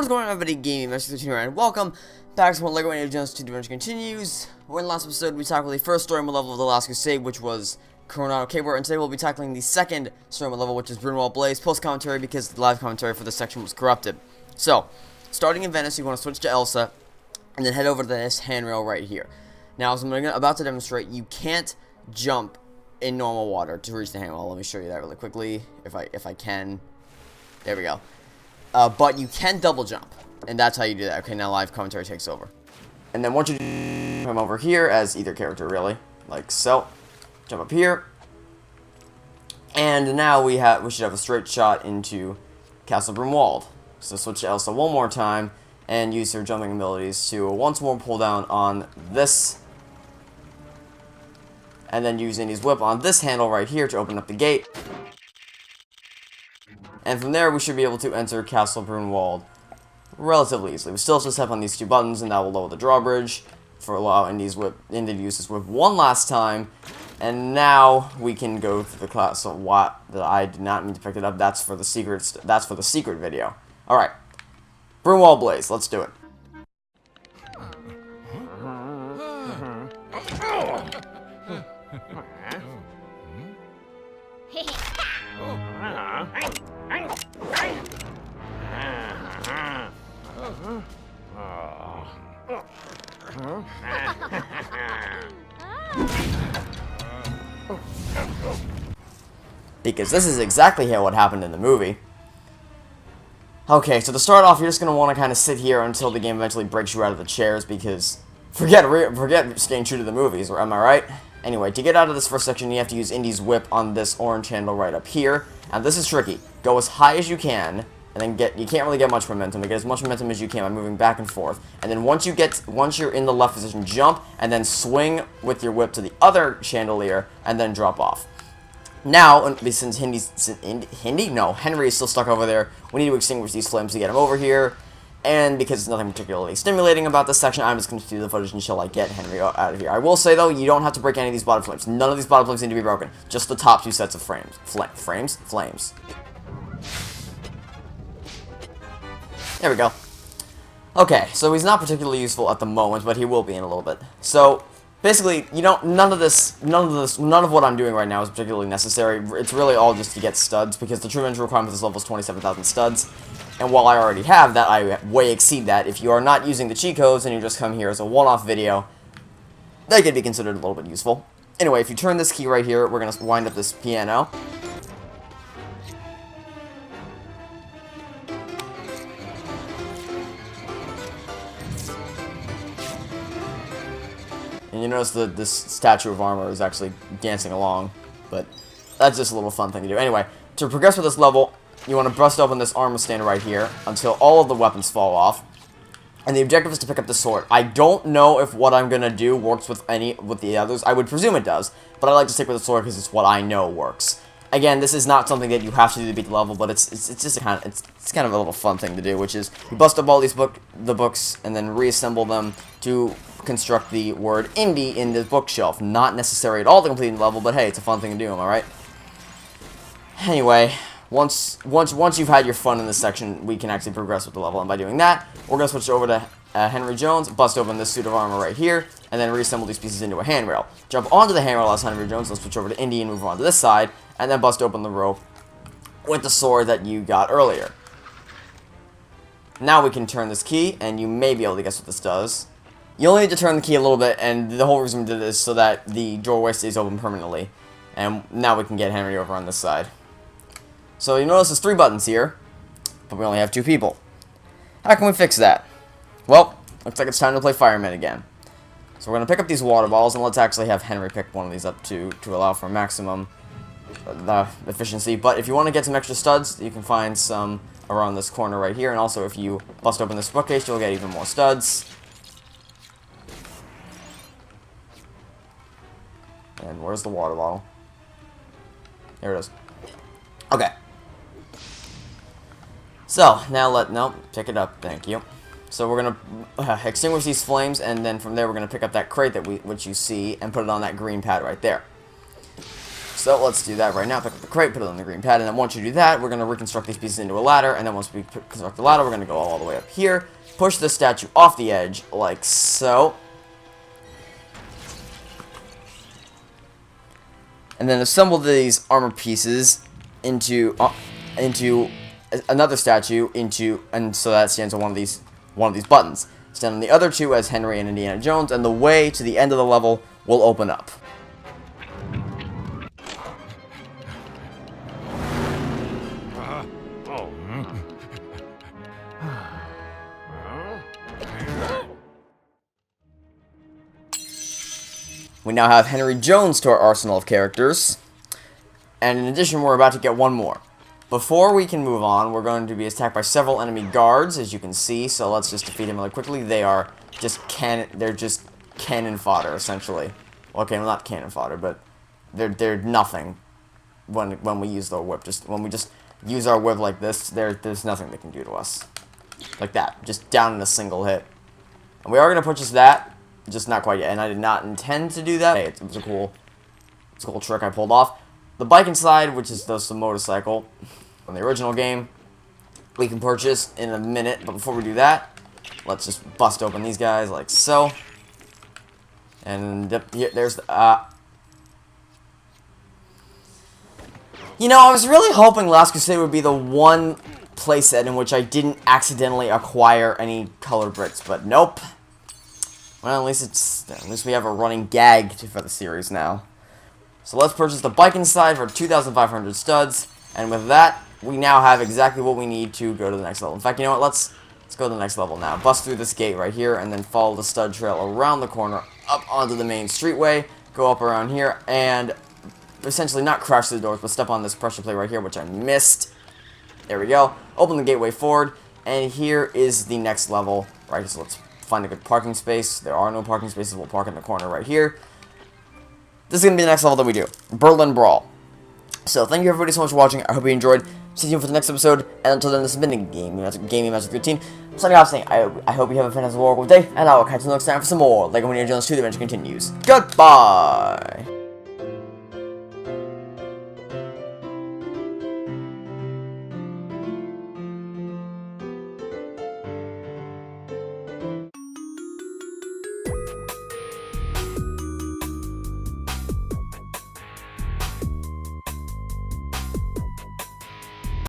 going on, everybody? Gaming Message here, and welcome back to LEGO Indiana Jones 2 Adventure Continues. When last episode we tackled the first story mode level of the Last Crusade, which was Coronado Cable, and today we'll be tackling the second story mode level, which is Brunwald Blaze. Post commentary because the live commentary for this section was corrupted. So, starting in Venice, you want to switch to Elsa, and then head over to this handrail right here. Now, as I'm about to demonstrate, you can't jump in normal water to reach the handrail. Let me show you that really quickly, if I can. There we go. But you can double jump, and that's how you do that. Okay, now live commentary takes over. And then once you come over here as either character, really, like so, jump up here, and now we should have a straight shot into Castle Brunwald. So switch to Elsa one more time, and use her jumping abilities to once more pull down on this, and then use Indy's whip on this handle right here to open up the gate. And from there, we should be able to enter Castle Brunwald relatively easily. We still have to step on these two buttons, and that will lower the drawbridge for allow Indy to use his whip one last time. And now we can go to the class. So what? I did not mean to pick it up. That's for the secret. That's for the secret video. All right, Brunwald Blaze. Let's do it. Because this is exactly how what happened in the movie. Okay, so to start off, you're just going to want to kind of sit here until the game eventually breaks you out of the chairs, because forget staying true to the movies, am I right? Anyway, to get out of this first section, you have to use Indy's whip on this orange handle right up here. And this is tricky. Go as high as you can, and then you can't really get much momentum, but get as much momentum as you can by moving back and forth. And then once you're in the left position, jump, and then swing with your whip to the other chandelier, and then drop off. Now, since Henry is still stuck over there, we need to extinguish these flames to get him over here. And because there's nothing particularly stimulating about this section, I'm just going to do the footage until I get Henry out of here. I will say, though, you don't have to break any of these bottom flames. None of these bottom flames need to be broken. Just the top two sets of flames. There we go. Okay, so he's not particularly useful at the moment, but he will be in a little bit. So basically, none of what I'm doing right now is particularly necessary. It's really all just to get studs, because the true inventory requirement for this level is 27,000 studs. And while I already have that, I way exceed that. If you are not using the cheat codes and you just come here as a one-off video, that could be considered a little bit useful. Anyway, if you turn this key right here, we're going to wind up this piano. And you notice that this statue of armor is actually dancing along, but that's just a little fun thing to do. Anyway, to progress with this level, you want to bust open this armor stand right here until all of the weapons fall off. And the objective is to pick up the sword. I don't know if what I'm going to do works with the others. I would presume it does, but I like to stick with the sword because it's what I know works. Again, this is not something that you have to do to beat the level, but it's just kind of a little fun thing to do, which is you bust up all these books and then reassemble them to construct the word Indy in the bookshelf. Not necessary at all to complete the level, but hey, it's a fun thing to do, am I right? Anyway, once you've had your fun in this section, we can actually progress with the level, and by doing that, we're going to switch over to Henry Jones, bust open this suit of armor right here, and then reassemble these pieces into a handrail. Jump onto the handrail as Henry Jones, let's switch over to Indy and move on to this side, and then bust open the rope with the sword that you got earlier. Now we can turn this key, and you may be able to guess what this does. You only need to turn the key a little bit, and the whole reason we did this is so that the doorway stays open permanently. And now we can get Henry over on this side. So you notice there's 3 buttons here, but we only have 2 people. How can we fix that? Well, looks like it's time to play fireman again. So we're going to pick up these water balls, and let's actually have Henry pick one of these up to allow for maximum efficiency. But if you want to get some extra studs, you can find some around this corner right here. And also, if you bust open this bookcase, you'll get even more studs. And where's the water bottle? Here it is. Okay. So, now pick it up, thank you. So we're going to extinguish these flames, and then from there we're going to pick up that crate which you see, and put it on that green pad right there. So let's do that right now. Pick up the crate, put it on the green pad, and then once you do that, we're going to reconstruct these pieces into a ladder, and then once we construct the ladder, we're going to go all the way up here, push the statue off the edge, like so. And then assemble these armor pieces into another statue, and so that stands on one of these buttons. Stand on the other two as Henry and Indiana Jones, and the way to the end of the level will open up. We now have Henry Jones to our arsenal of characters, and in addition, we're about to get one more. Before we can move on, we're going to be attacked by several enemy guards, as you can see, so let's just defeat them really quickly. They're just cannon fodder, essentially. Okay, well, not cannon fodder, but they're nothing when we use the whip. When we just use our whip like this, there's nothing they can do to us. Like that, just down in a single hit. And we are going to purchase that, just not quite yet, and I did not intend to do that. Hey, it was a cool trick I pulled off. The bike inside, which is the motorcycle from the original game, we can purchase in a minute, but before we do that, let's just bust open these guys like so. And here, there's the, you know, I was really hoping Last Crusade would be the one playset in which I didn't accidentally acquire any color bricks, but nope. Well, at least we have a running gag for the series now. So let's purchase the bike inside for 2,500 studs, and with that, we now have exactly what we need to go to the next level. In fact, you know what? Let's go to the next level now. Bust through this gate right here, and then follow the stud trail around the corner, up onto the main streetway, go up around here, and essentially not crash through the doors, but step on this pressure plate right here, which I missed. There we go. Open the gateway forward, and here is the next level. Right, so let's find a good parking space. There are no parking spaces. We'll park in the corner right here. This is going to be the next level that we do. Berlin Brawl. So, thank you everybody so much for watching. I hope you enjoyed. See you for the next episode. And until then, this has been Gaming Magic 13. Signing off saying, I hope you have a fantastic, wonderful day. And I will catch you next time for some more LEGO Indiana Jones 2: The Adventure Continues. Goodbye!